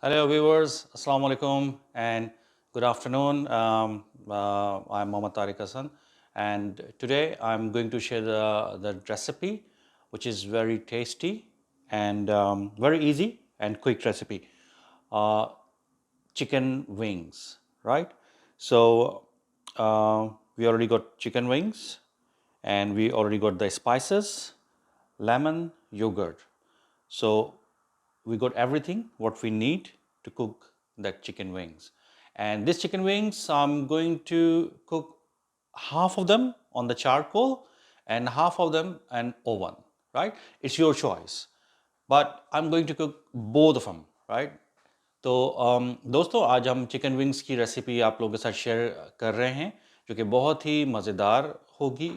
Hello viewers, Assalamu alaikum and good afternoon. I'm Mohammad Tariq Hassan and today I'm going to share the recipe which is very tasty and very easy and quick recipe. Uh, Chicken wings, right? So we already got chicken wings and we already got the spices, lemon, yogurt. So we got everything what we need to cook that chicken wings. And this chicken wings, I'm going to cook half of them on the charcoal and half of them in oven, right? It's your choice. But I'm going to cook both of them, right? तो दोस्तों आज हम chicken wings की recipe आप लोगों के साथ share कर रहे हैं जो कि बहुत ही मज़ेदार होगी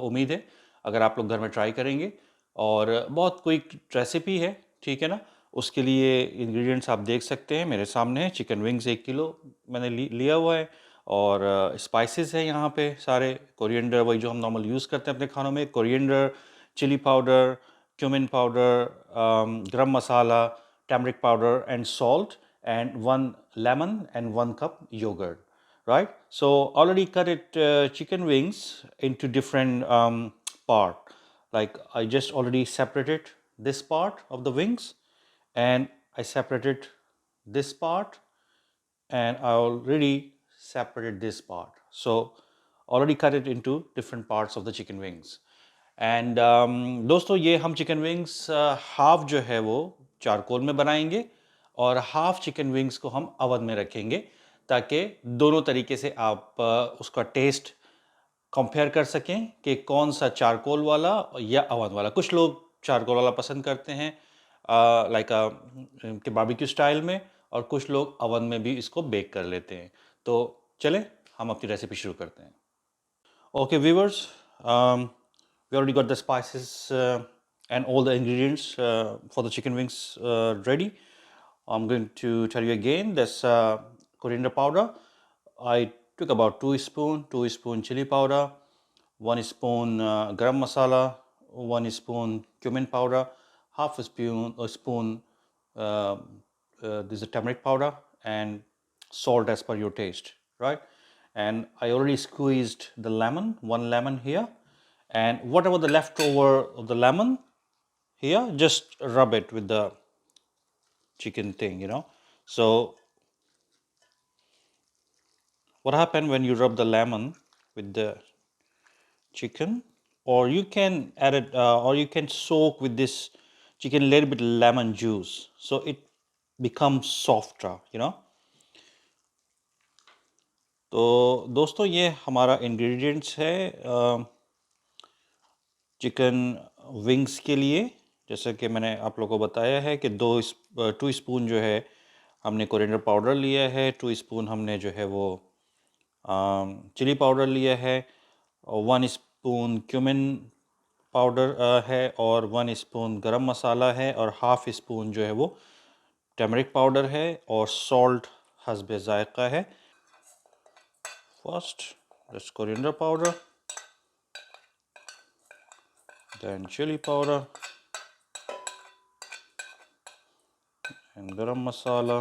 उम्मीद है अगर आप लोग घर में ट्राई करेंगे और बहुत क्विक रेसिपी है ठीक है ना उसके लिए इंग्रेडिएंट्स आप देख सकते हैं मेरे सामने है चिकन विंग्स 1 किलो मैंने लिया हुआ है और स्पाइसेस है यहाँ पे सारे कोरिएंडर वही जो हम नॉर्मल यूज़ करते हैं अपने खानों में coriander chilli powder cumin powder, garam masala, turmeric powder, and salt, and 1 lemon and 1 cup yogurt. Right. So already cut it chicken wings into different part. Like I just already separated this part of the wings, and I separated this part, and I already separated this part. So already cut it into different parts of the chicken wings. And दोस्तों ये हम chicken wings half जो है वो charcoal में बनाएंगे और half chicken wings को हम अवन में रखेंगे ताकि दोनों तरीके से आप उसका टेस्ट कंपेयर कर सकें कि कौन सा चारकोल वाला या अवन वाला कुछ लोग चारकोल वाला पसंद करते हैं लाइक के बारबेक्यू स्टाइल में और कुछ लोग अवन में भी इसको बेक कर लेते हैं तो चलें हम अपनी रेसिपी शुरू करते हैं okay viewers we already got the spices and all the ingredients for the chicken wings ready. I'm going to tell you again this coriander powder. I took about 2 spoon chili powder, 1 spoon garam masala, 1 spoon cumin powder, half a spoon this is turmeric powder and salt as per your taste, right? And I already squeezed the lemon, 1 lemon here. And whatever the leftover of the lemon here, just rub it with the chicken thing, So what happened when you rub the lemon with the chicken, or you can add it, or you can soak with this chicken a little bit lemon juice, so it becomes softer. तो दोस्तों ये हमारा ingredients है chicken wings के लिए जैसे कि मैंने आप लोगों को बताया है कि 2 स्पून जो है हमने कोरिएंडर पाउडर लिया है 2 स्पून हमने जो है वो चिली पाउडर लिया है 1 स्पून क्यूमिन पाउडर है और 1 स्पून गरम मसाला है और हाफ स्पून जो है वो टर्मरिक पाउडर है और सॉल्ट हस्बे जायका है first just coriander powder then chili powder and garam masala,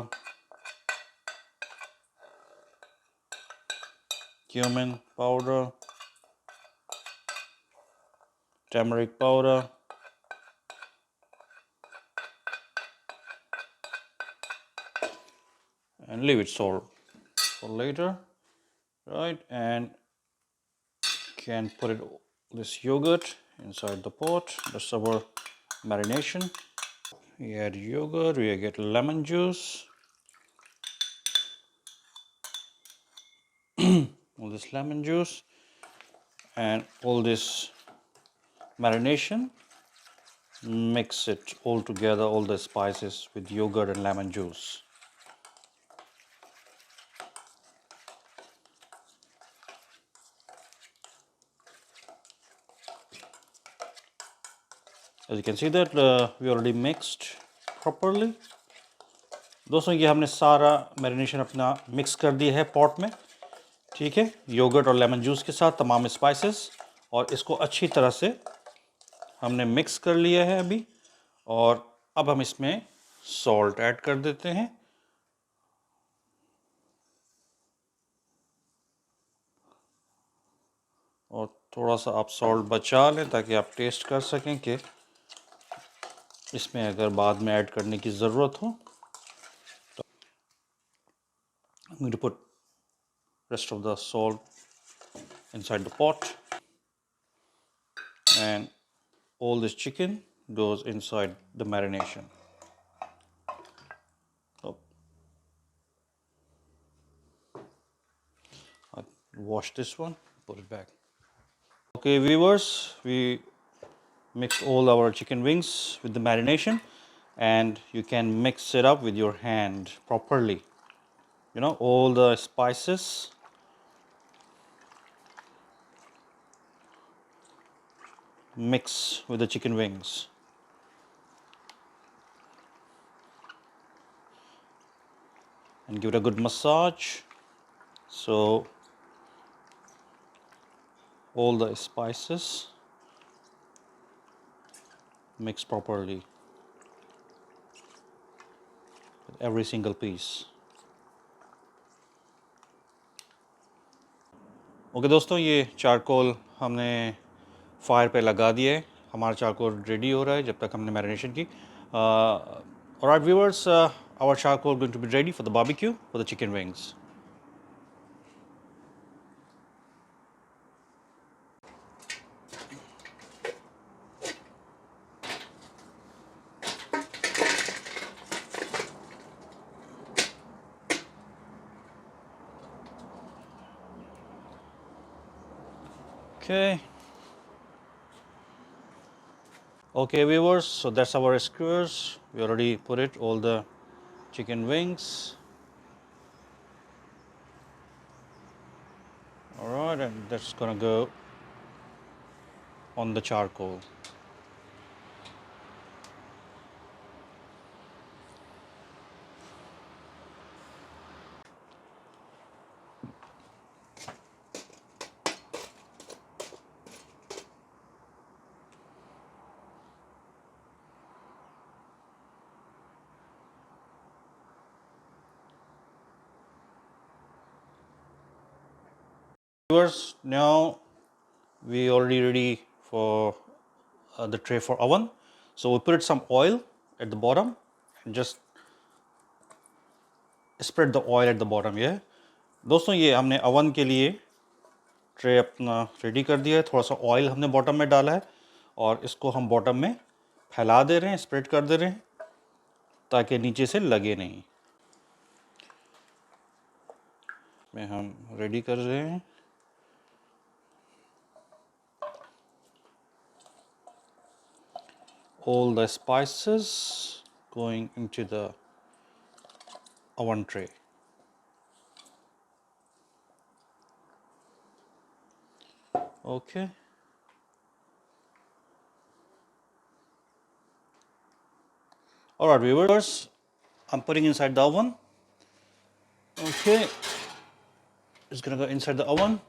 cumin powder, turmeric powder, and leave it salt for later, right? And can put it this yogurt inside the pot. That's our marination. We add yogurt, we get lemon juice, all this lemon juice, and all this marination. Mix it all together, all the spices with yogurt and lemon juice. As you can see that we already mixed properly. दोस्तों ये हमने सारा marination अपना mix कर दिया है pot में ठीक है योगर्ट और लेमन जूस के साथ तमाम स्पाइसेस और इसको अच्छी तरह से हमने मिक्स कर लिया है अभी और अब हम इसमें सॉल्ट ऐड कर देते हैं। और थोड़ा सा आप सॉल्ट बचा लें ताकि आप टेस्ट कर सकें कि इसमें अगर बाद में ऐड करने की ज़रूरत हो। तो I'm going to put rest of the salt inside the pot, and all this chicken goes inside the marination. So I'll wash this one, put it back. Okay, viewers, we mixed all our chicken wings with the marination, and you can mix it up with your hand properly. You know, all the spices mix with the chicken wings. And give it a good massage so all the spices mix properly with every single piece. Okay दोस्तों, ये charcoal हमने fire पे लगा दिया है। हमारा charcoal ready हो रहा है जब तक हमने मैरिनेशन की। Alright viewers, our charcoal going to be ready for the barbecue for the chicken wings. Okay. Okay viewers, so that's our skewers. We already put it, all the chicken wings. Alright, and that's gonna go on the charcoal. Viewers, now we already ready for the tray for oven. So we put some oil at the bottom and just spread the oil at the bottom. Yeah, दोस्तों ये हमने oven के लिए tray अपना ready कर दिया है। थोड़ा सा ऑयल हमने बॉटम में डाला है और इसको हम बॉटम में फैला दे रहे हैं, स्प्रेड कर दे रहे हैं ताकि नीचे से लगे नहीं। में हम रेडी कर रहे हैं। All the spices going into the oven tray. Okay. All right, viewers, I'm putting inside the oven. Okay, it's gonna go inside the oven,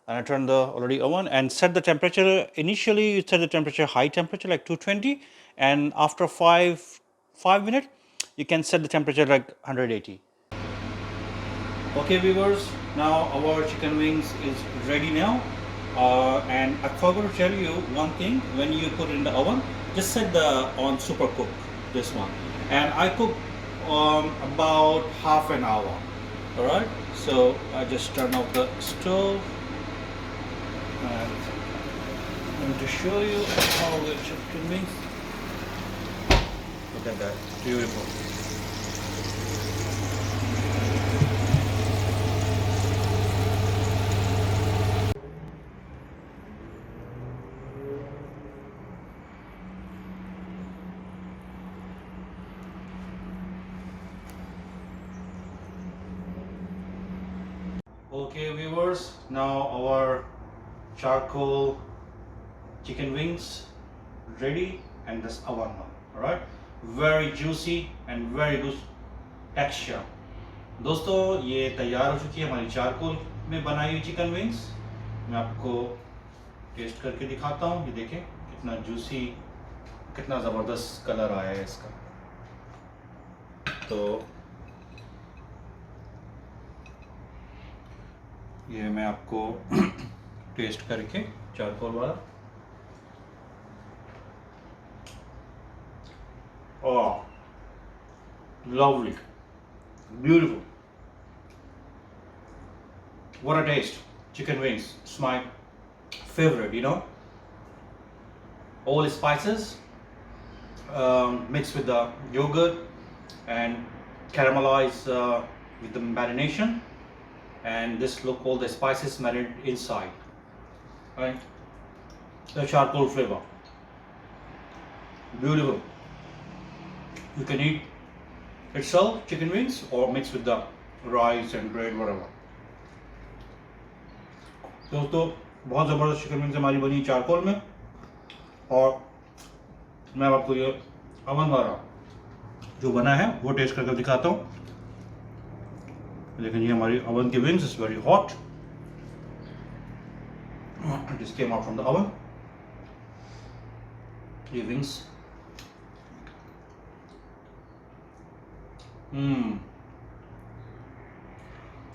and I turn the already oven and set the temperature. Initially, you set the temperature high temperature like 220, and after five minutes, you can set the temperature like 180. Okay, viewers, now our chicken wings is ready now. And I forgot to tell you one thing: when you put it in the oven, just set the on super cook this one, and I cook about half an hour. All right, so I just turn off the stove, and I'm going to show you how the chicken wings. Look at that, beautiful. Okay viewers, now our charcoal chicken wings ready and this oven now. All right, very juicy and very good texture. दोस्तों ये तैयार हो चुकी है हमारी charcoal में बनाई हुई चिकन विंग्स। मैं आपको टेस्ट करके दिखाता हूँ। ये देखें कितना जूसी, कितना ज़बरदस्त कलर आया है इसका। तो ये मैं आपको टेस्ट करके चारकोल वाला, ओह lovely, beautiful, what a taste. Chicken wings, it's my favorite, you know, all spices mixed with the yogurt and caramelized with the marination, and this look all the spices marinated inside, right? The charcoal flavor, beautiful. You can eat itself chicken wings or mix with the rice and bread, whatever. दोस्तों बहुत ज़बरदस्त chicken wings हमारी बनी charcoal में, और मैं आपको ये अवन वाला जो बना है वो टेस्ट करके दिखाता हूँ। लेकिन ये हमारी अवन की wings is very hot, this came out from the oven. ये विंग्स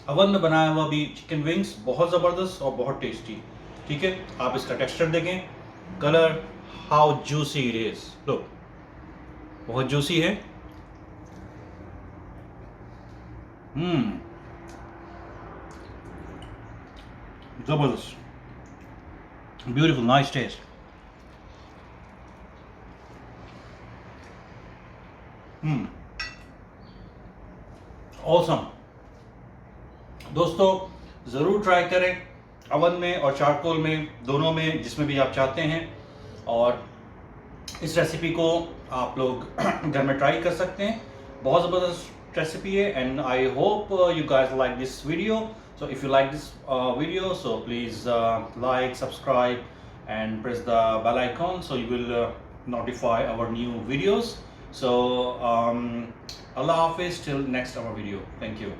अवन में बनाया हुआ भी चिकन विंग्स बहुत ज़बरदस्त और बहुत टेस्टी। ठीक है, आप इसका टेक्सचर देखें, colour, how juicy it is, लो बहुत जूसी है। जबरदस्त, ब्यूटीफुल, नाइस टेस्ट। ऑसम। दोस्तों ज़रूर ट्राई करें, अवन में और चारकोल में, दोनों में, जिसमें भी आप चाहते हैं। और इस रेसिपी को आप लोग घर में ट्राई कर सकते हैं, बहुत ज़बरदस्त रेसिपी है। And I hope you guys like this video. So if you like this video, so please like, subscribe and press the bell icon so you will notify our new videos. So Allah Hafiz till next our video. Thank you.